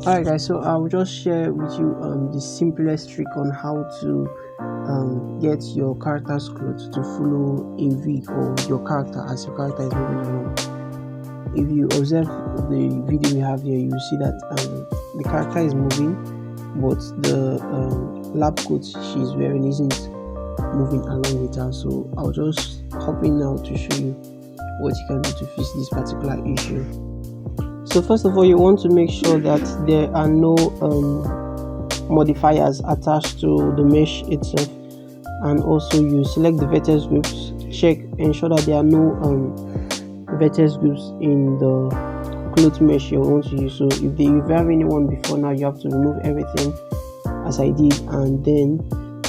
Alright guys, so I will just share with you the simplest trick on how to get your character's clothes to follow a wig or your character as your character is moving along. If you observe the video we have here, you will see that the character is moving, but the lab coat she's wearing isn't moving along with her. So I'll just hop in now to show you what you can do to fix this particular issue. So first of all, you want to make sure that there are no modifiers attached to the mesh itself, and also you select the vertex groups. Ensure that there are no vertex groups in the cloth mesh you want to use. So if you have anyone before now, you have to remove everything as I did, and then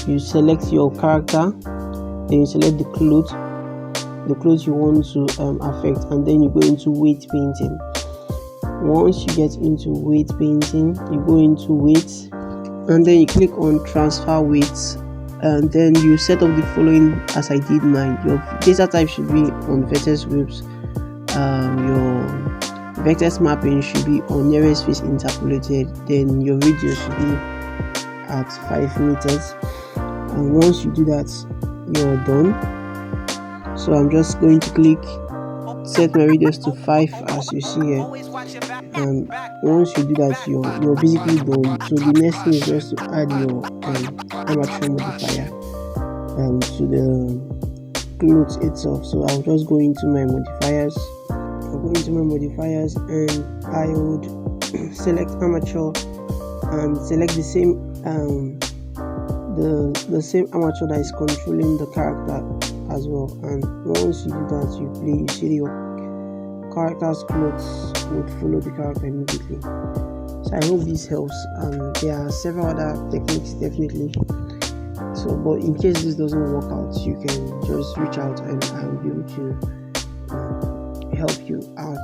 you select your character, then you select the clothes you want to affect, and then you go into weight painting. Once you get into weight painting, you go into weights, and then you click on transfer weights, and then you set up the following as I did mine. Your data type should be on vertex groups, your vertex mapping should be on nearest face interpolated, then your radius should be at 5 meters, and once you do that, you're done. So I'm just going to click set my radius to 5 as you see here, and once you do that, you're basically done. So the next thing is just to add your armature modifier to the clothes itself. So I'll just go into my modifiers. And I would select armature and select the same the same armature that is controlling the character as well. And once you do that, you see your character's clothes would follow the character immediately. So I hope this helps. There are several other techniques definitely. So, but in case this doesn't work out, you can just reach out and I will be able to help you out.